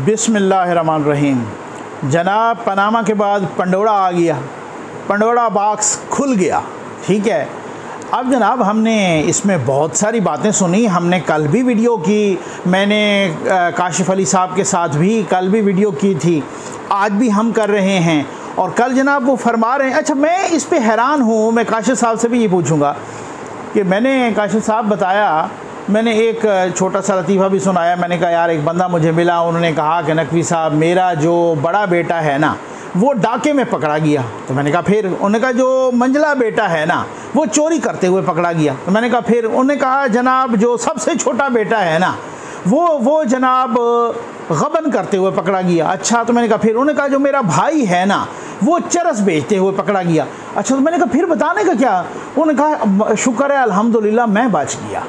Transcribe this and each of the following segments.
बिस्मिल्लाहिर्रहमानिर्रहीम। जनाब, पनामा के बाद पंडोरा आ गया, पंडोरा बॉक्स खुल गया। ठीक है, अब जनाब हमने इसमें बहुत सारी बातें सुनी। हमने कल भी वीडियो की, मैंने काशिफ अली साहब के साथ भी कल भी वीडियो की थी, आज भी हम कर रहे हैं। और कल जनाब वो फरमा रहे हैं, अच्छा मैं इस पे हैरान हूँ, मैं काशिफ साहब से भी ये पूछूँगा कि मैंने काशिफ साहब बताया, मैंने एक छोटा सा लतीफ़ा भी सुनाया। मैंने कहा यार, एक बंदा मुझे मिला, उन्होंने कहा कि नकवी साहब, मेरा जो बड़ा बेटा है ना वो डाके में पकड़ा गया। तो मैंने कहा फिर? उन्होंने कहा जो मंझला बेटा है ना वो चोरी करते हुए पकड़ा गया। तो मैंने कहा फिर? उन्होंने कहा जनाब जो सबसे छोटा बेटा है ना वो जनाब गबन करते हुए पकड़ा गया। अच्छा, तो मैंने कहा फिर? उन्होंने कहा जो मेरा भाई है ना वो चरस बेचते हुए पकड़ा गया। अच्छा, तो मैंने कहा फिर बताने का क्या? उन्होंने कहा शुक्र है अल्हम्दुलिल्लाह मैं बच गया।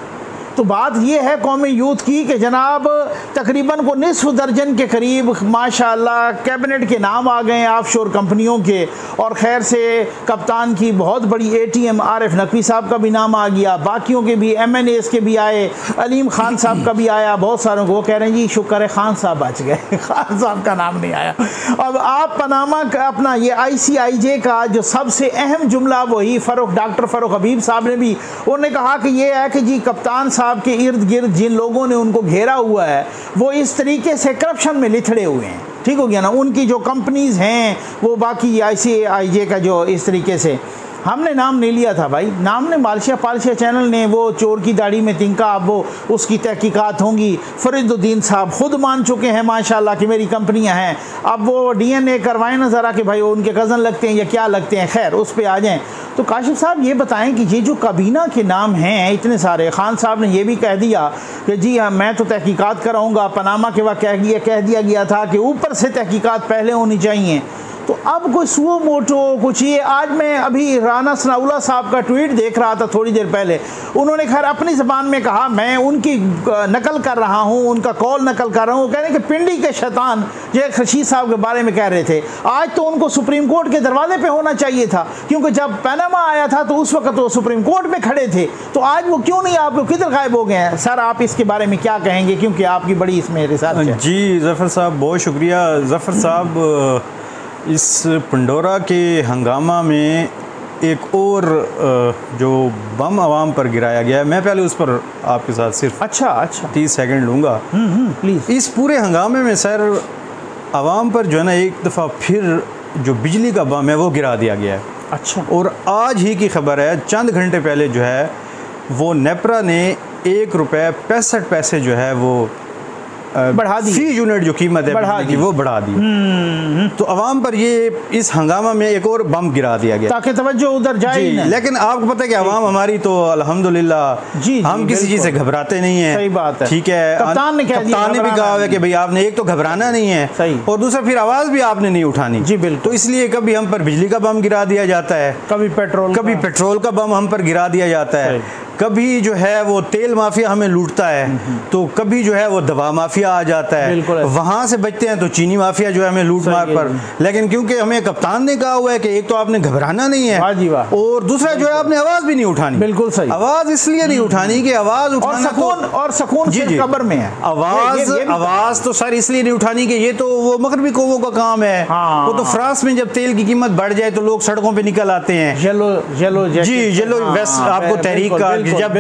तो बात ये है कौमी यूथ की कि जनाब तकरीबन को निस्फ दर्जन के करीब माशाअल्लाह कैबिनेट के नाम आ गए ऑफशोर कंपनियों के। और खैर से कप्तान की बहुत बड़ी ATM आरिफ नकवी साहब का भी नाम आ गया, बाकियों के भी MNAs के भी आए, अलीम खान साहब का भी आया, बहुत सारों को। वो कह रहे हैं जी शुक्र है खान साहब बच गए, खान साहब का नाम नहीं आया। अब आप पनामा का अपना ये ICIJ का जो सबसे अहम जुमला वही डॉक्टर फ़ारूक हबीब साहब ने भी उन्होंने कहा कि ये है कि जी कप्तान साहब के इर्द गिर्द जिन लोगों ने उनको घेरा हुआ है वो इस तरीके से करप्शन में लिथड़े हुए हैं। ठीक हो गया ना, उनकी जो कंपनीज हैं वो बाकी ICIJ का जो इस तरीके से हमने नाम नहीं लिया था भाई, नाम ने मालशिया पालशिया चैनल ने वो चोर की दाढ़ी में तिनका, अब वो उसकी तहकीकात होंगी। फरीदुद्दीन साहब खुद मान चुके हैं माशाल्लाह कि मेरी कंपनियां हैं। अब वो DNA करवाएं ना ज़रा कि भाई वो उनके कज़न लगते हैं या क्या लगते हैं। खैर उस पर आ जाएं। तो काशिफ साहब ये बताएं कि ये जो काबीना के नाम हैं इतने सारे, खान साहब ने ये भी कह दिया कि जी हाँ मैं तो तहकीकात कराऊँगा, पनामा के वक्त कह दिया गया था कि ऊपर से तहकीकात पहले होनी चाहिए। तो अब कोई सुओ मोटो कुछ ये, आज मैं अभी राना सनाउल्लाह साहब का ट्वीट देख रहा था थोड़ी देर पहले, उन्होंने खैर अपनी ज़बान में कहा, मैं उनकी नकल कर रहा हूँ, उनका कॉल नकल कर रहा हूँ। कह रहे हैं कि पिंडी के शैतान जो खशीद साहब के बारे में कह रहे थे, आज तो उनको सुप्रीम कोर्ट के दरवाजे पे होना चाहिए था, क्योंकि जब पनामा आया था तो उस वक्त वो सुप्रीम कोर्ट में खड़े थे। तो आज वो क्यों नहीं, आप किधर गायब हो गए हैं? सर आप इसके बारे में क्या कहेंगे, क्योंकि आपकी बड़ी इसमें रिसर्च है। जी ज़फ़र साहब बहुत शुक्रिया। ज़फ़र साहब, इस पंडोरा के हंगामा में एक और जो बम आवाम पर गिराया गया है, मैं पहले उस पर आपके साथ सिर्फ अच्छा 30 सेकंड लूँगा प्लीज़। इस पूरे हंगामे में सर आवाम पर जो है ना एक दफ़ा फिर जो बिजली का बम है वो गिरा दिया गया है। अच्छा, और आज ही की खबर है, चंद घंटे पहले जो है वो नेपरा ने ₹1.65 जो है वो बढ़ा दी, फी यूनिट जो कीमत है बढ़ा दी, वो बढ़ा दी। तो अवाम पर ये इस हंगामा में एक और बम गिरा दिया गया ताकि तवज्जो उधर जाए ना। लेकिन आपको पता है कि अवाम हमारी तो अल्हम्दुलिल्लाह जी हम किसी चीज़ से घबराते नहीं हैं। सही बात है, ठीक है। कप्तान ने भी कहा है कि भाई आपने एक तो घबराना नहीं है, सही, और दूसरा फिर आवाज़ भी आपने नहीं उठानी। जी बिल्कुल। तो इसलिए कभी हम पर बिजली का बम गिरा दिया जाता है, कभी पेट्रोल का बम हम पर गिरा दिया जाता है, कभी जो है वो तेल माफिया हमें लूटता है, तो कभी जो है वो दवा माफिया आ जाता है, वहाँ से बचते हैं तो चीनी माफिया जो है हमें लूट मार पर। लेकिन क्योंकि हमें कप्तान ने कहा हुआ है कि एक तो आपने घबराना नहीं है, और दूसरा जो है आपने आवाज़ भी नहीं उठानी। बिल्कुल सही, आवाज़ इसलिए नहीं उठानी कि आवाज़ उठाना और सुकून जी कब्र में है। आवाज़ तो सर इसलिए नहीं उठानी कि ये तो वो मगरबी कौमों का काम है। वो तो फ्रांस में जब तेल की कीमत बढ़ जाए तो लोग सड़कों पर निकल आते हैं, येलो वेस्ट आपको तहरीक का, जब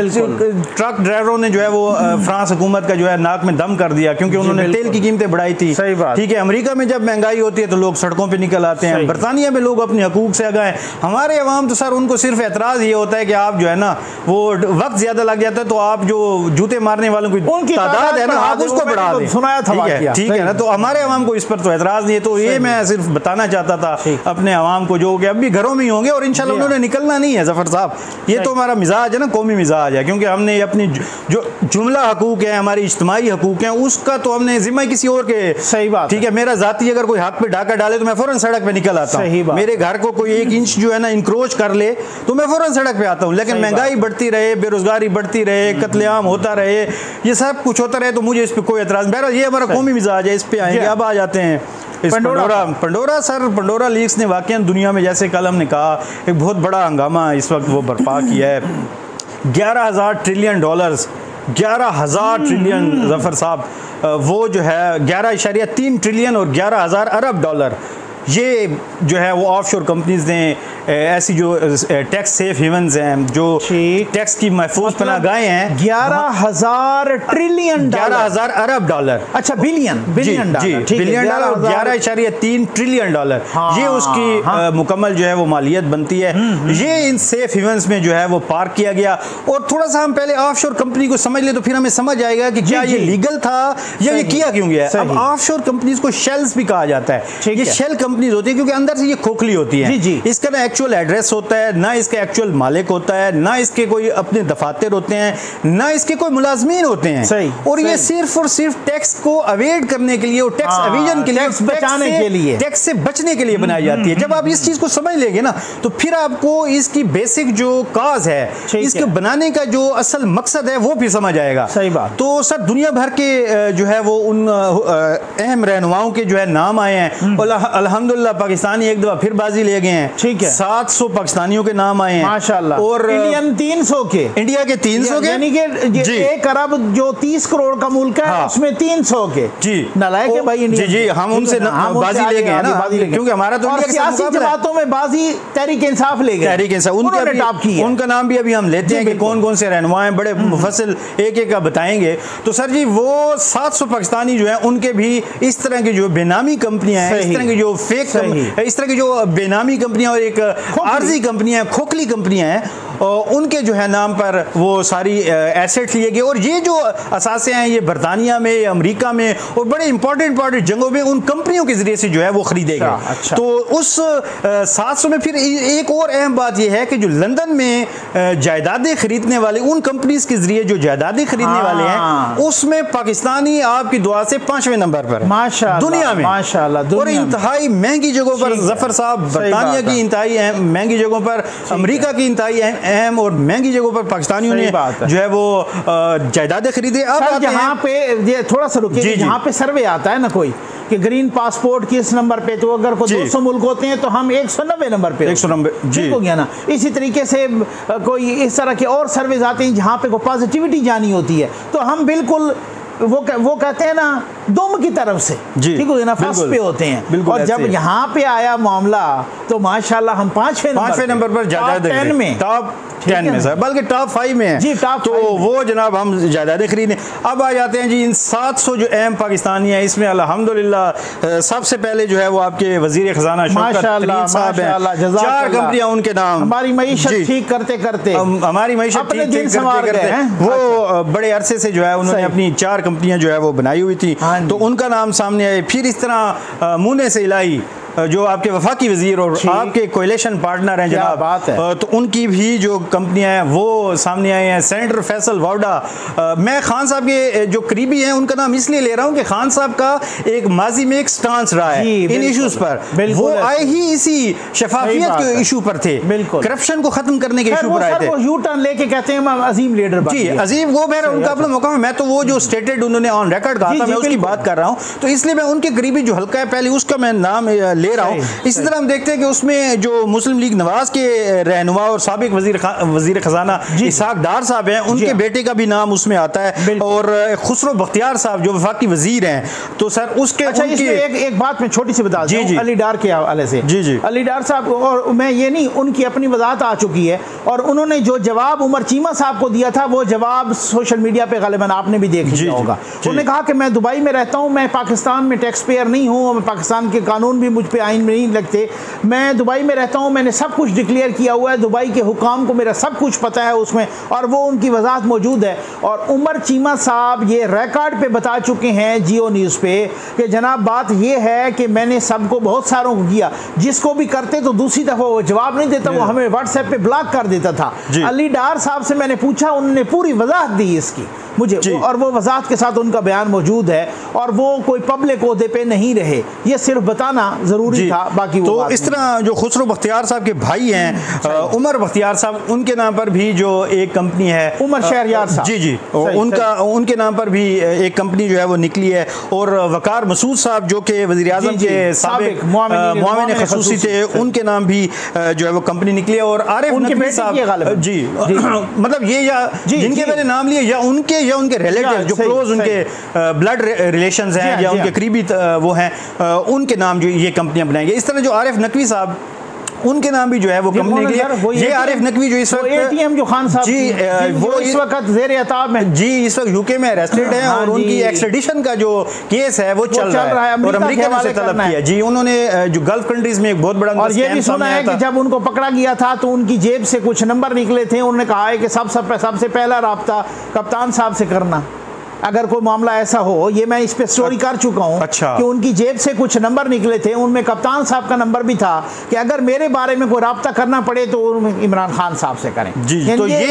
ट्रक ड्राइवरों ने जो है वो फ्रांस हुकूमत का जो है नाक में दम कर दिया क्योंकि उन्होंने तेल की कीमतें बढ़ाई थी। सही बात। ठीक है। अमेरिका में जब महंगाई होती है तो लोग सड़कों पे निकल आते हैं, बरतानिया में लोग अपने हकूक से आगे हैं। हमारे अवाम तो सर उनको सिर्फ एतराज़ ये होता है कि आप जो है ना वो वक्त ज़्यादा लग जाता है तो आप जो जूते मारने वालों की तादाद है ना आप उसको बढ़ा दें। सुनाया था, ठीक है ना। तो हमारे अवाम को इस पर तो एतराज़ नहीं है। तो ये मैं सिर्फ बताना चाहता था अपने अवाम को जो कि अब भी घरों में ही होंगे और इंशाल्लाह उन्होंने निकलना नहीं है। ज़फ़र साहब, ये तो हमारा मिजाज है ना, कौमी मिजाज है, क्योंकि हमने अपनी जो जुमला हकूक है, हमारी इज्तिमाई हकूक हैं, उसका तो हमने जिम्मा किसी और के। सही बात। ठीक है। मेरा जाती अगर कोई हाथ पे डाका डाले तो मैं फौरन सड़क पे निकल आता हूँ। मेरे घर को कोई 1 इंच जो है ना इंक्रोच कर ले तो मैं फौरन सड़क पे आता हूँ। लेकिन महंगाई बढ़ती रहे, बेरोजगारी बढ़ती रहे, कत्लेआम होता रहे, ये सब कुछ होता रहे तो मुझे इस पर कोई एतराज़। बहरहाल ये हमारा कौमी मिजाज है, इस पे आएंगे। अब आ जाते हैं पंडोरा सर, पंडोरा लीक्स ने वाकई दुनिया में, जैसे कल हमने कहा, एक बहुत बड़ा हंगामा इस वक्त वो बर्पा किया है। $11,000 ट्रिलियन 11,000 ट्रिलियन जफर साहब, वो जो है 11.3 ट्रिलियन और 11,000 अरब डॉलर, ये जो है वो ऑफशोर कंपनीज ने ऐसी जो टैक्स सेफ हेवन्स हैं, जो टैक्स की महफूज पनाहगाहें हैं, 11,000 ट्रिलियन, 11,000 अरब डॉलर, अच्छा बिलियन बिलियन डॉलर और 11.3 ट्रिलियन डॉलर, ये उसकी मुकम्मल जो है वो मालियत बनती है। ये इन सेफ हेवन्स में जो है वो पार्क किया गया। और थोड़ा सा हम पहले ऑफशोर कंपनी को समझ ले तो फिर हमें समझ आएगा कि क्या ये लीगल था या ये किया क्यों गया। अब ऑफशोर कंपनीज को शेल्स भी कहा जाता है। ये शेल कंपनीज होती है क्योंकि अंदर से ये खोखली होती है। इसका ना एक्चुअल एड्रेस होता है, ना इसका एक्चुअल मालिक होता है, ना इसके कोई अपने दफातर होते हैं, ना इसके कोई मुलाजमीन होते हैं। और ये सिर्फ और सिर्फ टैक्स को अवॉइड करने के लिए और टैक्स एविजन के लिए, बचाने के लिए, टैक्स से बचने के लिए बनाई जाती है। जब आप इस चीज को समझ लेंगे ना तो फिर आपको इसकी बेसिक जो काज है, इसके बनाने का जो असल मकसद है वो भी समझ आएगा। सही बात। तो सर दुनिया भर के जो है वो उन अहम रहनुमाओं के जो है नाम आए हैं और अल्हम्दुलिल्लाह पाकिस्तानी एक दफा फिर बाजी ले गए हैं। ठीक है, 700 पाकिस्तानियों के नाम आए हैं माशाल्लाह। और इंडियन 300 के, इंडिया के 300 के, यानी कि 1 अरब जो 30 करोड़ का मुल्क है, हाँ, उसमें 300 के। जी नालायक है भाई इंडिया। जी हम उनसे बाजी ले गए ना, क्योंकि हमारा तो सियासी जमातों में बाजी तहरीक इंसाफ ले गए। तहरीक इंसाफ उनका नाम भी अभी हम लेते हैं कि कौन कौन से रहनुमा हैं, बड़े मुफस्सिल एक एक का बताएंगे। तो सर जी वो 700 पाकिस्तानी जो है उनके भी इस तरह की जो बेनामी कंपनियां हैं, इस तरह की जो फेक, इस तरह की जो बेनामी कंपनियां और एक आर्जी कंपनियां, खोखली कंपनियां हैं, उनके जो है नाम पर वो सारी एसेट लिए गए। और ये जो असासे हैं ये बरतानिया में, अमेरिका में और बड़े इंपॉर्टेंट जंगों में उन कंपनियों के जरिए से जो है वो खरीदे गए। अच्छा। तो उस 700 में फिर एक और अहम बात यह है कि जो लंदन में जायदादें खरीदने वाले, उन कंपनीज के जरिए जो जायदादें खरीदने वाले हैं, उसमें पाकिस्तानी आपकी दुआ से 5वें नंबर पर माशाअल्लाह दुनिया में, माशाअल्लाह। और इंतहाई महंगी जगहों पर जफर साहब, बरतानिया की इंतहाई महंगी जगहों पर, अमेरिका की इंतहाई अहम और महंगी जगहों पर पाकिस्तानियों ने जो है वो जायदादें खरीदी। अब यहाँ पे ये थोड़ा सा रुकिए, यहाँ पे सर्वे आता है ना कोई कि ग्रीन पासपोर्ट किस नंबर पे, तो अगर कोई 200 मुल्क होते हैं तो हम 190 नंबर पे, 190 जी हो गया ना। इसी तरीके से कोई इस तरह के और सर्वेज आते हैं जहाँ पे कोई पॉजिटिविटी जानी होती है, तो हम बिल्कुल वो कहते हैं ना दुम की तरफ से, ठीक हो गया ना, फर्स्ट पे होते हैं। और जब यहाँ पे आया मामला तो माशाल्लाह हम 5वें नंबर पर जायदाद में, टॉप 10 में सर, बल्कि टॉप 5 में है जी, टॉप तो वो जनाब हम जायदादें खरीदें। अब आ जाते हैं जी इन 700 जो अहम पाकिस्तानी हैं, इसमें अल्हम्दुलिल्लाह सबसे पहले जो है वो आपके वजीर खजाना शौकत तरीन साहब हैं। 4 कंपनियां उनके नाम, हमारी मईशत ठीक करते करते, हमारी मईशत ठीक करते वो बड़े अरसे से जो है उन्होंने अपनी 4 कंपनियां जो है वो बनाई हुई थी, तो उनका नाम सामने आए। फिर इस तरह मुने से इलाही जो आपके वफाकी वजीर और आपके कोएलिशन पार्टनर हैं जनाब, बात है, तो उनकी भी जो कंपनियां हैं वो सामने आई हैं। सेनेटर फैसल वावडा, मैं खान साहब के जो करीबी हैं उनका नाम इसलिए ले रहा हूं कि खान साहब का एक माजी में एक स्टांस रहा है इन इश्यूज पर, वो आए ही इसी शफाफियत के इशू पर थे, करप्शन को खत्म करने के इशू पर आए थे। यू टर्न लेके कहते हैं अजीम लीडर जी, अजीम वो मेरा उनका अपना मौका है, मैं तो वो जो स्टेटेड उन्होंने ऑन रिकॉर्ड कहा था मैं उसकी बात कर रहा हूं, तो इसलिए मैं उनके करीबी जो हल्का है पहले उसका मैं नाम ले रहा हूं। इसी तरह हम देखते हैं कि उसमें जो मुस्लिम लीग नवाज के रहनुमा और साबिक वजीर खजाना इसाक डार साहब हैं, उनके बेटे का भी नाम उसमें आता है, और खुसरो बख्तियार साहब जो वफाकी वजीर हैं। तो सर उसके अच्छा एक बात मैं छोटी सी बता दूं अली डार के हवाले से। जी अली डार साहब, और मैं ये नहीं, उनकी अपनी वजाहत आ चुकी है, और उन्होंने जो जवाब उमर चीमा साहब को दिया था वो जवाब सोशल मीडिया पे गालिबन आपने भी देख लिया होगा। उन्होंने कहा कि मैं दुबई में रहता हूँ, मैं पाकिस्तान में टैक्स पेयर नहीं हूँ, नहीं के कानून भी मुझ पे आइन में नहीं लगते, मैं दुबई में रहता हूँ, मैंने सब कुछ डिक्लेयर किया हुआ है, दुबई के हुकाम को मेरा सब कुछ पता है उसमें, और वो उनकी वजाहत मौजूद है। और उमर चीमा साहब ये रिकॉर्ड पे बता चुके हैं जियो न्यूज़ पे कि जनाब बात ये है कि मैंने सबको, बहुत सारों को किया, जिसको भी करते तो दूसरी दफ़ा वो जवाब नहीं देता, वो हमें व्हाट्सएप पे ब्लॉक कर देता था। अली डार साहब से मैंने पूछा, उन्होंने पूरी वजाहत दी इसकी मुझे, और वो वजाहत के साथ उनका बयान मौजूद है, और वो कोई पब्लिक ओहदे पे नहीं रहे, ये सिर्फ बताना ज़रूरी जरूरी था, बाकी तो इस तरह जो खुसरो बख्तियार साहब के भाई हैं उमर बख्तियार साहब, उनके नाम पर भी जो एक कंपनी है उमर शहरयार साहब, जी उनके नाम पर भी एक कंपनी जो है वो निकली है। और वकार मसूद साहब जो कि वज़ीर आज़म के साबिक मुआविन ख़ुसूसी थे, उनके नाम भी जो है वो कंपनी निकली है। और आरिफ नकवी साहब जी मतलब ये या जिनके मैंने नाम लिए या उनके रिलेटिव जो क्लोज उनके ब्लड रिलेशंस हैं या उनके करीबी वो हैं, उनके नाम जो ये कंपनियां बनाएंगे। इस तरह जो आरिफ नकवी साहब, उनके नाम भी जो है वो कंपनी के लिए, ये आरिफ नकवी जो इस वक्त एटीएम जो खान साहब जी वो इस वक्त ज़ेर अताब है जी, इस वक्त यूके में अरेस्टेड हैं और उनकी एक्सट्रेडिशन का जो केस है वो चल रहा है और अमेरिका ने उसे तलब किया जी। उन्होंने जो गल्फ कंट्रीज में एक बहुत बड़ा, और ये भी सुना है कि जब उनको पकड़ा गया था तो उनकी जेब से कुछ नंबर निकले थे। उन्होंने कहा है कि सबसे पहला राब्ता कप्तान साहब से करना, अगर कोई मामला ऐसा हो। ये मैं इस पे स्टोरी कर चुका हूँ कि उनकी जेब से कुछ नंबर निकले थे, उनमें कप्तान साहब का नंबर भी था कि अगर मेरे बारे में कोई राब्ता करना पड़े तो इमरान खान साहब से करें जी। तो ये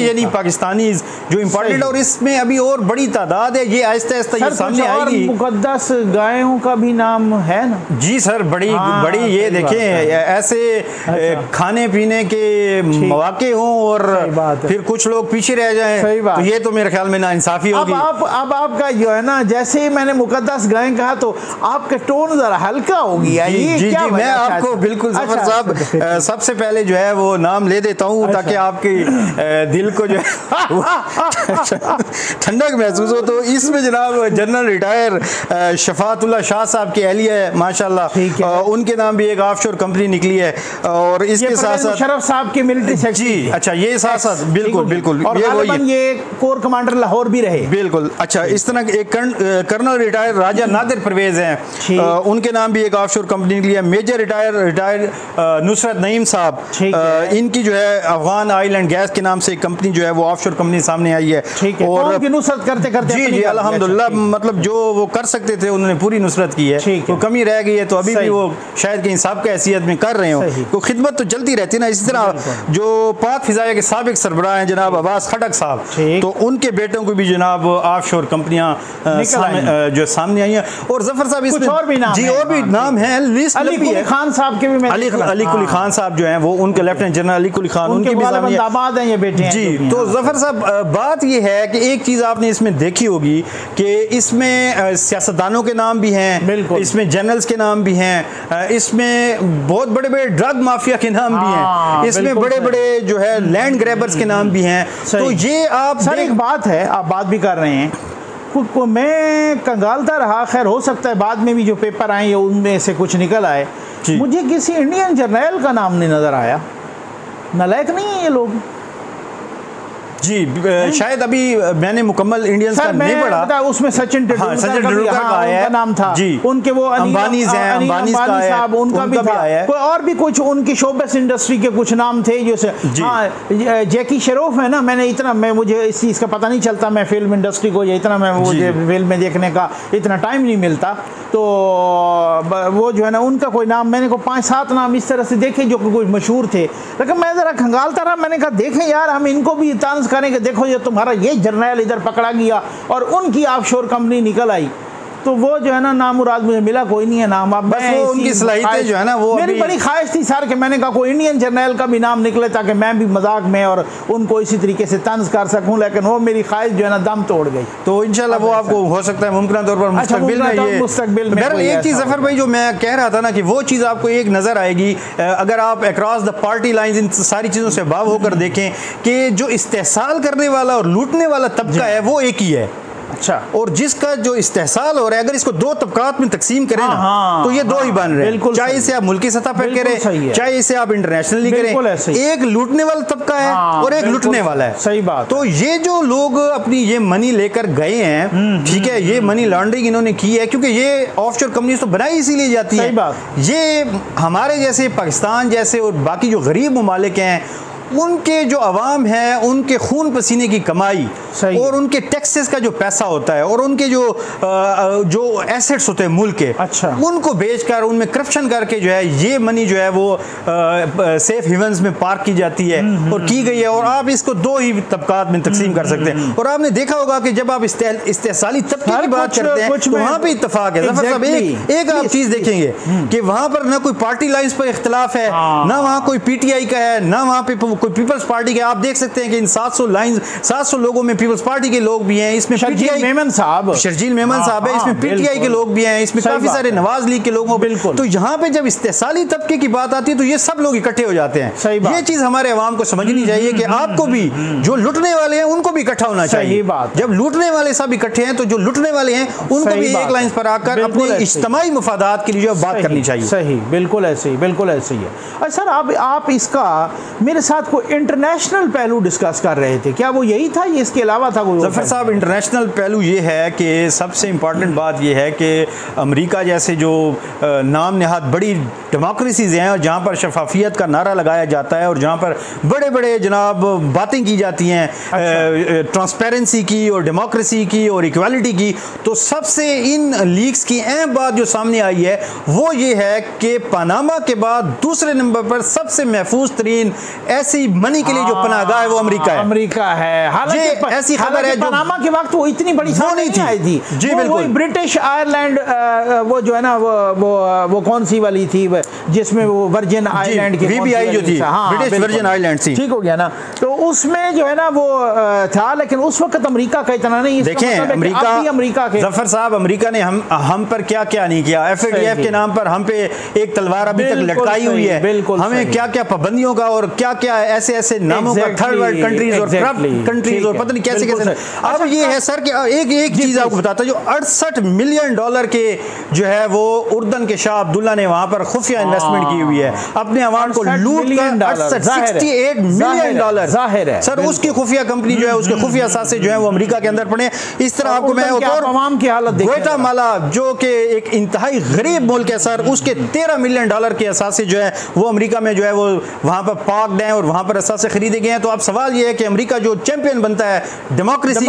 यानी पाकिस्तानी जो इम्पोर्टेंट, और इसमें अभी और बड़ी तादाद है, ये आहिस्ता आहिस्ता ये सामने आएगी। मुकद्दस गायों का भी नाम है ना जी सर, बड़ी ये देखें ऐसे खाने पीने के मौके हों और फिर कुछ लोग पीछे रह जाएं, तो ये तो मेरे ख्याल में ना इंसाफ। अब आपका जो है ना, जैसे ही मैंने मुकद्दस गाय कहा तो आपका टोन जरा हल्का हो गया। जी, मैं आपको बिल्कुल ज़फर साहब सबसे पहले जो है वो नाम ले देता हूँ ताकि आपके दिल को जो है ठंडक महसूस हो। तो इसमें जनाब जनरल रिटायर शफातुल्लाह शाह साहब की अहलिया है माशाल्लाह, उनके नाम भी एक ऑफशोर कंपनी निकली है। और इसके साथ साथ शरफ साहब की मिलिट्री सेक्रेटरी जी, अच्छा ये साथ साथ बिल्कुल ये कोर कमांडर लाहौर भी रहे बिल्कुल। अच्छा, इस तरह एक कर्नल रिटायर राजा नादिर परवेज हैं, उनके नाम भी एक ऑफशोर कंपनी के लिए। मेजर रिटायर नुसरत नईम साहब, इनकी जो है अफगान ऑयल एंड गैस के नाम से एक कंपनी जो है वो ऑफशोर कंपनी सामने आई है। और नुसरत करते जी अल्हम्दुलिल्लाह, मतलब जो वो कर सकते थे उन्होंने पूरी नुसरत की है। तो कमी रह गई है तो अभी भी वो शायद कहीं साहब की हैसियत में कर रहे हो, तो खिदमत तो चलती रहती है ना। इसी तरह जो पाक फिजाया के साबिक सरबराह हैं जनाब अब्बास खटक साहब, तो उनके बेटों को भी जनाब ऑफशोर कंपनियां जो सामने आई हैं। और जफर साहब इसमें और भी नाम है, लिस्ट अली खान साहब के भी, अली कुली खान साहब जो हैं वो उनके लेफ्टिनेंट जनरल अली कुली खान, उनके भी दामाद हैं ये बेटे जी। तो जफर साहब बात ये है कि एक चीज आपने इसमें देखी होगी कि इसमें सियासतदानों के नाम भी हैं, इसमें जनरल्स के नाम भी हैं, इसमें बहुत बड़े बड़े ड्रग माफिया के नाम भी हैं, इसमें बड़े बड़े जो है लैंड ग्रैबर्स के नाम भी हैं। तो ये आप सर एक बात है, आप बात भी कर रहे हैं, मैं कंगालता रहा, खैर हो सकता है बाद में भी जो पेपर आए या उनमें से कुछ निकल आए, मुझे किसी इंडियन जर्नल का नाम नहीं नज़र आया। नालायक नहीं है ये लोग जी। शायद अभी मैंने मुकम्मल इंडियंस का नहीं पढ़ा, उसमें सचिन तेंदुलकर का नाम था जी। उनके वो अंबानी साहब उनका भी था, कोई और भी कुछ उनकी शोबस इंडस्ट्री के कुछ नाम थे जो जैकी शेरोफ है ना। मुझे इस चीज़ का पता नहीं चलता, मैं फिल्म इंडस्ट्री को इतना मुझे फिल्म में देखने का इतना टाइम नहीं मिलता, तो वो जो है ना उनका कोई नाम मैंने को 5-7 नाम इस तरह से देखे जो कुछ मशहूर थे। लेकिन मैं ज़रा खंगालता रहा, मैंने कहा देखें यार हम इनको भी तांस करें कि देखो ये तुम्हारा ये जर्नल इधर पकड़ा गया और उनकी ऑफशोर कंपनी निकल आई। तो वो जो है ना नामुराद मुझे मिला कोई नहीं है नाम। अब बस वो उनकी सलाहियतें जो है ना, वो मेरी बड़ी ख्वाहिश थी सर कि मैंने कहा कोई इंडियन जर्नल का भी नाम निकले ताकि मैं भी मजाक में और उनको इसी तरीके से तंज कर सकूं, लेकिन वो मेरी ख्वाहिश जो है ना दम तोड़ गई। तो इंशाल्लाह वो आपको हो सकता है मुमकिन तौर पर मुस्तकबिल में ये एक चीज़ जफर भाई जो मैं कह रहा था ना कि वो चीज़ आपको एक नज़र आएगी अगर आप across the party lines in सारी चीज़ों से बाव होकर देखें कि जो इस्तेहसाल करने वाला और लूटने वाला तबका है वो एक ही है। अच्छा, और जिसका जो इस्तेहसाल हो रहा है, अगर इसको दो तबकात में तकसीम करें ना तो ये दो ही बन रहे हैं, चाहे इसे आप मुल्की सतह पर करें चाहे इसे आप इंटरनेशनली करें, एक लूटने वाला तबका है और एक लूटने वाला है। सही बात। तो ये जो लोग अपनी ये मनी लेकर गए हैं, ठीक है, ये मनी लॉन्ड्रिंग इन्होंने की है क्योंकि ये ऑफशोर कंपनीज तो बनाई इसीलिए जाती है। सही बात। ये हमारे जैसे पाकिस्तान जैसे और बाकी जो गरीब ममालिक हैं उनके जो अवाम है उनके खून पसीने की कमाई और उनके टैक्सेस का जो पैसा होता है और उनके जो एसेट्स होते हैं मुल्क के, अच्छा, उनको बेचकर उनमें करप्शन करके जो है ये मनी जो है वो सेफ हेवन्स में पार्क की जाती है और की गई है। और आप इसको दो ही तबकात में तकसीम कर सकते हैं। और आपने देखा होगा कि जब आप इस्तेसाली तबके की बात करते हैं तो वहां पे इत्तेफाक है। जफर साहब एक आप चीज देखेंगे कि वहां पर ना कोई पार्टी लाइंस पर इख्तिलाफ है, ना वहां कोई पीटीआई का है, ना वहां पे कोई पीपल्स पार्टी का। आप देख सकते हैं कि इन 700 लोगों में पीपल्स पार्टी के लोग भी हैं, इसमें शर्जील मेमन साहब है, इसमें पीटीआई के लोग भी हैं, इसमें काफी सारे नवाज लीग के लोग। बिल्कुल। तो यहाँ पे जब इस्तेसाली तबके की बात आती है तो ये सब लोग इकट्ठे हो जाते हैं। ये चीज हमारे अवाम को समझनी चाहिए कि आपको भी जो लुटने वाले हैं उनको भी इकट्ठा होना चाहिए। जब लूटने वाले सब इकट्ठे हैं तो जो लुटने वाले हैं उनको भी एक लाइन पर आकर अपने इज्तिमाई मफादात के लिए जो बात करनी चाहिए। सही, बिल्कुल ऐसे ही, बिल्कुल ऐसे ही है। और सर आप इसका मेरे साथ कोई इंटरनेशनल पहलू डिस्कस कर रहे थे, क्या वो यही था, ये इसके अलावा था कोई? जफर साहब, इंटरनेशनल पहलू ये है कि सबसे इंपॉर्टेंट बात ये है कि अमेरिका जैसे जो नाम नहाद बड़ी डेमोक्रेसीज हैं और जहाँ पर शफाफियत का नारा लगाया जाता है और जहाँ पर बड़े बड़े जनाब बातें की जाती हैं, ट्रांसपेरेंसी की और डेमोक्रेसी की और इक्वालिटी की, तो सबसे इन लीग्स की अहम बात जो सामने आई है वो ये है कि पनामा के बाद दूसरे नंबर पर सबसे महफूज तरीन ऐसी मनी के लिए जो पनाहगाह है वो अमेरिका है। हालांकि ऐसी खबर है पनामा के वक्त वो इतनी बड़ी नहीं आई थी। जी बिल्कुल। ब्रिटिश आयरलैंड वो जो है ना वो कौन सी वाली थी जिसमें वो वर्जिन आइलैंड की VBI जो थी, ब्रिटिश वर्जिन आइलैंड थी, ठीक हो गया ना, तो उसमें जो है ना वो था, लेकिन उस वक्त अमेरिका का इतना नहीं। देखें अमेरिका के जफर साहब, अमेरिका ने हम पर क्या क्या नहीं किया। FATF के नाम पर हम पे एक तलवार अभी तक लटकाई हुई है। हमें क्या क्या पाबंदियों का और क्या क्या ऐसे नामों का, थर्ड वर्ल्ड कंट्रीज और करप्ट कंट्रीज और पता नहीं कैसे। अब ये है सर कि एक चीज आपको बताता, जो $68 मिलियन के जो है वो उर्दन के शाह अब्दुल्ला ने वहां पर खुफिया इन्वेस्टमेंट की हुई है, अपने अवाम को लूट कर $68 मिलियन जाहिर है सर। उसकी खुफिया कंपनी जो है, उसके खुफिया सासे जो है वो अमेरिका के अंदर पड़े। इस तरह आपको मैं अवाम की हालत ग्वाटेमाला जो कि एक इंतहाई गरीब मुल्क है सर, उसके $13 मिलियन के असासे जो है वो अमेरिका में जो है वो वहां पर पार्क्ड हैं और वहां पर असासे खरीदे गए हैं। तो अब सवाल ये है कि अमेरिका जो चैंपियन बनता है डेमोक्रेसी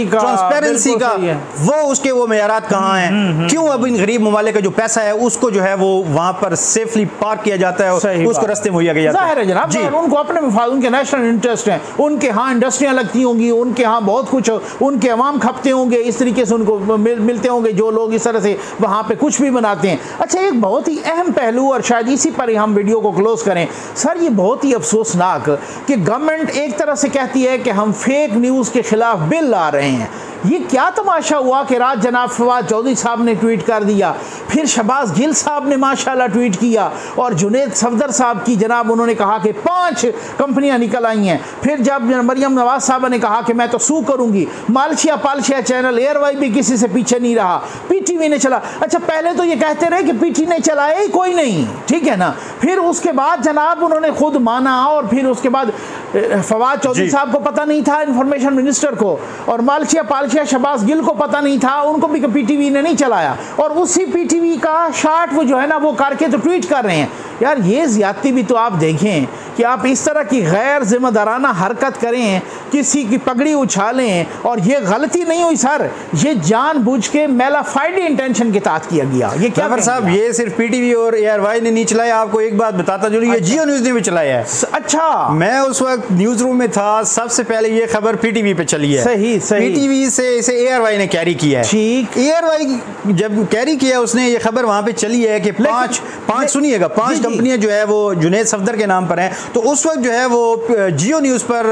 का, ट्रांसपेरेंसी का, वो उसके वो मेयारात कहाँ हैं? क्यों अब इन गरीब ममालिक का जो पैसा है उसको जो है वो वहां पर सेफली पार्क किया जाता है, उसको रास्ते मुहैया किया जाता है? जनाब, उनको अपने मफाद, उनके नेशनल इंटरेस्ट हैं, उनके यहाँ इंडस्ट्रियाँ लगती होंगी, उनके यहाँ बहुत कुछ, उनके अवाम खपते होंगे, इस तरीके से उनको मिलते होंगे जो लोग इस तरह से वहाँ पे कुछ भी बनाते हैं। अच्छा, एक बहुत ही अहम पहलू, और शायद इसी पर ही हम वीडियो को क्लोज करें सर, ये बहुत ही अफसोसनाक कि गवर्नमेंट एक तरह से कहती है कि हम फेक न्यूज़ के खिलाफ बिल ला रहे हैं। ये क्या तमाशा हुआ कि रात जनाब फवाद चौधरी साहब ने ट्वीट कर दिया, फिर शहबाज गिल साहब ने माशाल्लाह ट्वीट किया, और जुनेद सफदर साहब की जनाब उन्होंने कहा कि 5 कंपनियां निकल आई हैं। फिर जब मरियम नवाज साहब ने कहा कि मैं तो सू करूंगी, मालशिया पालशिया चैनल एयरवाई भी किसी से पीछे नहीं रहा, PTV ने चला। अच्छा, पहले तो ये कहते रहे कि PT ने चलाया ही कोई नहीं, ठीक है ना, फिर उसके बाद जनाब उन्होंने खुद माना, और फिर उसके बाद फवाद चौधरी साहब को पता नहीं था, इंफॉर्मेशन मिनिस्टर को, और मालशिया पालशिया शहबाज गिल को पता नहीं था, उनको भी PTV ने नहीं चलाया, और उसी PTV का शार्ट वो जो है ना वो करके तो ट्वीट कर रहे हैं। यार, ये ज्यादती भी तो आप देखें कि आप इस तरह की गैर जिम्मेदाराना हरकत करें, किसी की पगड़ी उछालें, और ये गलती नहीं हुई सर, ये जानबूझ के मेलाफाइड इंटेंशन के तहत किया गया। ये क्या साहब, ये सिर्फ PTV और ARY ने नहीं चलाया, आपको एक बात बताता चलूं, ये जियो न्यूज़ ने भी चलाया है। अच्छा, मैं उस वक्त न्यूज रूम में था, सबसे पहले ये खबर PTV पे चली है। सही। PTV से इसे ARY ने कैरी किया है। ठीक, ARY जब कैरी किया उसने, ये खबर वहां पे चली है कि पांच सुनिएगा, 5 कंपनियां जो है वो जुनेद सफदर के नाम पर हैं। तो उस वक्त जो है वो जियो न्यूज़ पर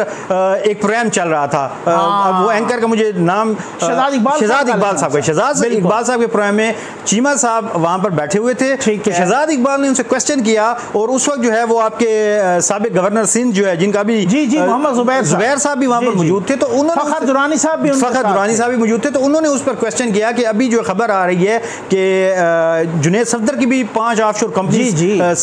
एक प्रोग्राम चल रहा था, अब वो एंकर का मुझे नाम शहजाद इकबाल साहब का, शहजाद इकबाल साहब के प्रोग्राम में चीमा साहब वहां पर बैठे हुए थे। तो शहजाद इकबाल ने उनसे क्वेश्चन किया, और उस वक्त जो है वो आपके साबिक गवर्नर सिंध जो है, जिनका भी मोहम्मद जुबैर साहब भी वहां पर मौजूद थे, तो उन्होंने फखर दुरानी साहब भी मौजूद थे, तो उन्होंने उस पर क्वेश्चन किया कि अभी जो खबर आ रही है कि जुनेद सफदर की भी 5 ऑफशोर कंपनी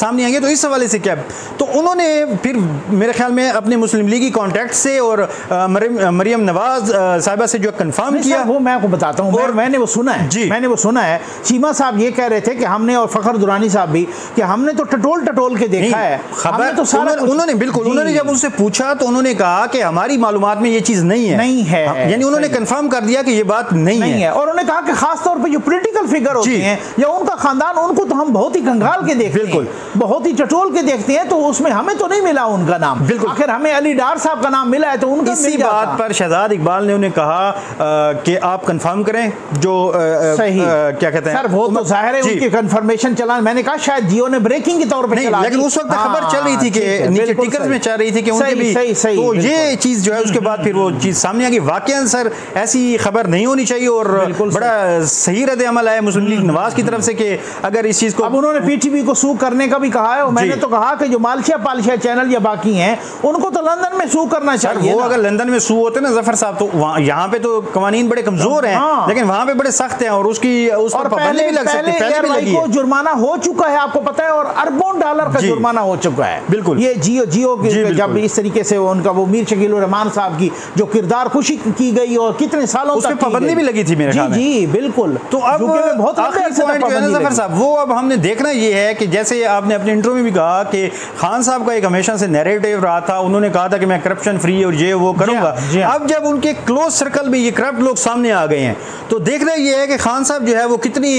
सामने आएंगे, तो इस हवाले से क्या? तो उन्होंने फिर मेरे ख्याल में अपने मुस्लिम लीगी कॉन्टैक्ट से और मरियम नवाज साहिबा से जो कंफर्म किया, वो मैं आपको बताता हूँ, और मैंने वो सुना है जी, मैंने वो सुना है। चीमा साहब ये कह रहे थे कि हमने, और फखर दुरानी साहब भी, कि हमने तो टटोल के देखा है खबर, तो सारा उन्होंने बिल्कुल, उन्होंने जब उनसे पूछा तो उन्होंने कहा कि हमारी मालूमात में ये चीज नहीं है, यानी उन्होंने कंफर्म कर दिया कि ये बात नहीं है। और उन्होंने कहा कि खास तौर पे जो पॉलिटिकल फिगर होते हैं या उनका खानदान, उनको तो हम बहुत ही कंगाल के देखते हैं, बहुत ही टटोल के देखते हैं, तो उसमें हमें तो नहीं मिला उनका नाम। बिल्कुल, आखिर हमें अली डार साहब का नाम मिला है, तो उनका इसी बात पर शहजाद इकबाल ने उन्हें कहा कि आप कंफर्म करें जो सही क्या कहते हैं सर, वो तो जाहिर है उनकी कंफर्मेशन चला। मैंने कहा शायद जियो ने ब्रेकिंग के तौर पे चला, लेकिन उस वक्त खबर चल रही थी कि नीचे टिकर्स में चल रही थी कि उनके भी, तो ये चीज जो है उसके बाद फिर वो चीज सामने आ गई। वाकई सर ऐसी खबर नहीं होनी चाहिए, और बड़ा सही रद्द अमल आया मुस्लिम लीग नवाज की तरफ से कि अगर इस चीज को, अब उन्होंने पीटीवी को सू करने का भी कहा है। मैंने तो कहा कि जो मालशिया पालशिया चैनल या बाकी हैं उनको तो लंदन में सू करना चाहिए। वो अगर लंदन में सू होते ना जफर साहब, तो यहाँ पे तो कवानीन बड़े कमजोर हैं, लेकिन वहाँ पे बड़े सख्त हैं, और उसकी उस पर पाबंदी भी लग सकती है। पहले को जुर्माना हो चुका है, आपको पता है, और अरबों डॉलर का जुर्माना हो चुका है। बिल्कुल, ये जियो जब इस तरीके से उनका वो मीर शकील रहमान साहब की जो किरदार खुशी की गई और कितने सालों तक पाबंदी भी लगी थी मेरे ख्याल में। जी बिल्कुल। तो अब बहुत जफर साहब, वो अब हमने देखना ये है कि जैसे आपने अपने इंटरव्यू में भी कहा कि खान साहब का एक हमेशा से नैरेटिव रहा था, उन्होंने कहा था कि मैं करप्शन फ्री और ये वो करूंगा। अब जब उनके क्लोज सर्कल में ये करप्ट लोग सामने आ गए हैं, तो देखना ये है कि खान साहब जो है वो कितनी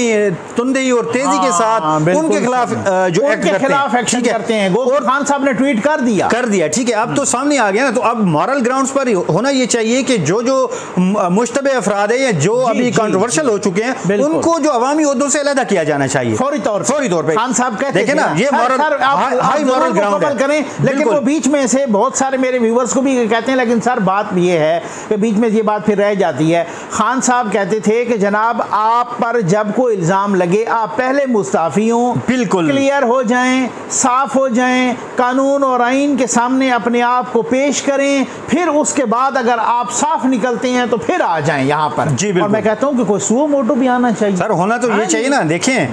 तुंदई और तेजी के साथ उनके खिलाफ जो एक्शन करते हैं। और खान साहब ने ट्वीट कर दिया, ठीक है। अब तो सामने आ गया ना, तो अब मॉरल ग्राउंड्स पर होना ये चाहिए कि जो मुश्तबे अफराद है या जो अभी कंट्रोवर्शियल हो चुके हैं, उनको जो अवामी ओहदों से अलग किया जाना चाहिए फौरी तौर पे। खान साहब कहते हैं ना, ये हाई मॉरल ग्राउंड करें, लेकिन वो बीच में से बहुत सारे मेरे व्यूवर्स को भी कहते हैं, लेकिन सर बात ये है कि बीच में ये बात फिर रह जाती है। खान साहब कहते थे कि जनाब आप पर जब कोई इल्जाम लगे आप पहले मुस्ताफी हों, बिल्कुल क्लियर हो जाएं, साफ हो जाएं, कानून और आइन के सामने अपने आप को पेश करें, फिर उसके बाद अगर आप साफ निकलते हैं तो फिर आ जाएं यहाँ पर। जी बिल्कुल। और मैं कहता हूँ कि कोई सुओ मोटो भी आना चाहिए सर, होना तो ये चाहिए ना। देखें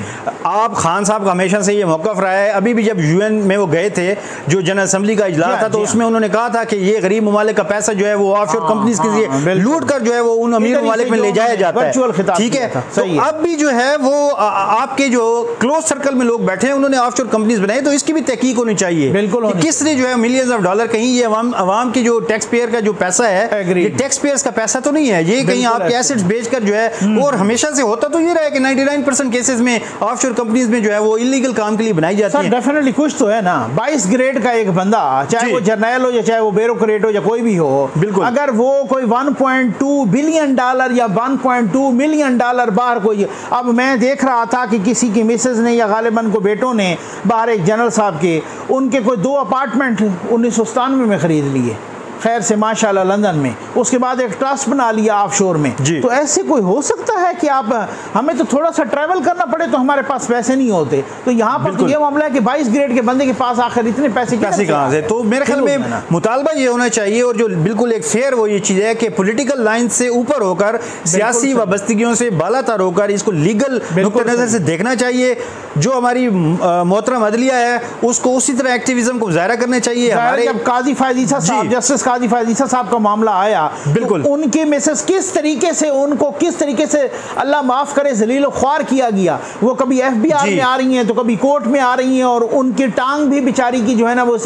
आप, खान साहब का हमेशा से ये मौक़िफ़ रहा है। अभी भी जब यूएन में वो गए थे, जो जनरल असेंबली का इजलास था, तो उसमें उन्होंने कहा था कि ये गरीब ममालिक का पैसा जो है वो ऑफशोर कंपनीज के लिए लूट कर जो है वो उन अमीर ममालिक में ले जाया जाता है। ठीक है, तो अब भी जो है वो आपके जो क्लोज सर्कल में लोग बैठे हैं, उन्होंने ऑफशोर कंपनीज बनाई, तो इसकी भी तहकीक होनी चाहिए बिल्कुल, किसने जो है मिलियंस ऑफ डॉलर, कहीं ये अवाम की जो टैक्स पेयर का जो पैसा है, ये टैक्स पेयर्स का पैसा तो नहीं है, ये कहीं आपके एसेट्स बेचकर जो है। और हमेशा से होता तो ये रहा है कि 99% केसेस में ऑफशोर कंपनीज में जो है वो इलीगल काम के लिए बनाई जाती है। डेफिनेटली कुछ तो है ना। 22 ग्रेड का एक बंदा, चाहे वो जर्नैल हो या चाहे वो ब्यूरोक्रेट हो या कोई भी हो, बिल्कुल, अगर वो कोई 1.2 बिलियन डॉलर या 1.2 मिलियन डॉलर बाहर कोई, अब मैं देख रहा था कि किसी की मिसेज ने या गालिबन को बेटों ने बाहर एक जनरल साहब के, उनके कोई 2 अपार्टमेंट 1997 में खरीद लिए, खैर से माशाल्लाह लंदन में, उसके बाद एक ट्रस्ट बना लिया ऑफशोर में। तो ऐसे कोई हो सकता है कि आप, हमें तो थोड़ा सा ट्रैवल करना पड़े तो हमारे पास पैसे नहीं होते, तो यहाँ पर तो ये मामला है कि 22 ग्रेड के बंदे के पास आखिर इतने पैसे कहाँ से? तो मेरे ख्याल में मुतालबा ये होना चाहिए, और जो बिल्कुल एक फेयर वो ये चीज़ है कि पॉलिटिकल लाइन से ऊपर होकर, सियासी वाबस्तगियों से बालातर होकर इसको लीगल नुक्ते नज़र से देखना चाहिए। जो हमारी मोहतरम अदलिया है उसको उसी तरह एक्टिविज्म को ज़ाहिर करना चाहिए। हमारे जब काजी फायजीसा साहब, जस्टिस काजी फायजीसा साहब का मामला आया, बिल्कुल, उनके मिसेस किस तरीके से, उनको किस तरीके से अल्लाह माफ करे जलील ख्वार किया गया। वो कभी FBI में आ रही हैं तो कभी कोर्ट में आ रही हैं, और उनकी टांग भी बेचारी की जो है ना वो,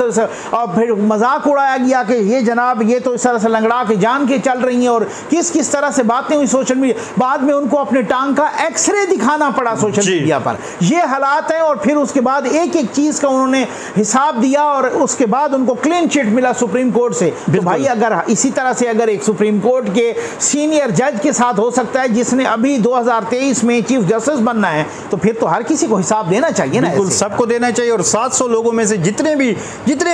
और फिर मजाक उड़ाया गया कि ये जनाब ये तो इस तरह से लंगड़ा के जान के चल रही हैं, और किस किस तरह से बातें हुई सोशल मीडिया। बाद में उनको अपने टांग का एक्सरे दिखाना पड़ा सोशल मीडिया पर। ये हालात हैं, और फिर उसके बाद एक एक चीज का उन्होंने हिसाब दिया, और उसके बाद उनको क्लीन चिट मिला सुप्रीम कोर्ट से। तो भाई अगर इसी तरह से अगर एक सुप्रीम कोर्ट के सीनियर जज के साथ हो सकता है जिसने अभी 2023 में चीफ जस्टिस बनना है, तो फिर तो हर किसी को हिसाब देना चाहिए ना। बिल्कुल, सबको देना चाहिए। और 700 लोगों में से जितने भी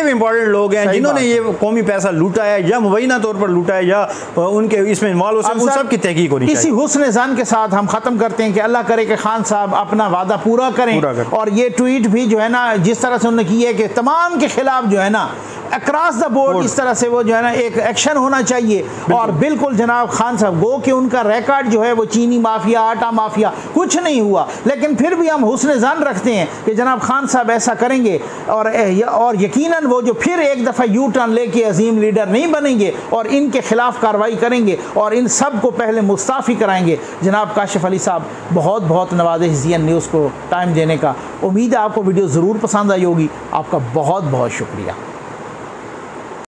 इंपॉर्टेंट लोग हैं जिन्होंने ये कौमी पैसा लूटा है या मुबैना तौर पर लूटा है या उनके इसमें इन्वॉल्व हो, उन सब की तहकीक होनी चाहिए। इसी हुस्न ज़न के साथ हम खत्म करते हैं कि अल्लाह करे कि खान साहब अपना वादा पूरा करें। और ये ट्वीट भी जो है ना, जिस तरह से उन्होंने की है कि तमाम के खिलाफ जो है ना अक्रॉस द बोर्ड इस तरह से वो जो है ना एक एक्शन होना चाहिए। और बिल्कुल जनाब खान साहब, गो कि उनका रिकॉर्ड जो है वो चीनी माफिया, आटा माफिया, कुछ नहीं हुआ, लेकिन फिर भी हम हुस्न ज़न रखते हैं कि जनाब खान साहब ऐसा करेंगे और यकीनन वो जो फिर एक दफ़ा यू टर्न लेके अजीम लीडर नहीं बनेंगे और इनके खिलाफ कार्रवाई करेंगे और इन सब को पहले मुस्ताफ़ी कराएंगे। जनाब काशिफ अली साहब, बहुत बहुत नवाज़िश ज़ीएन न्यूज़ को टाइम देने का। उम्मीद है आपको वीडियो ज़रूर पसंद आई होगी। आपका बहुत बहुत शुक्रिया।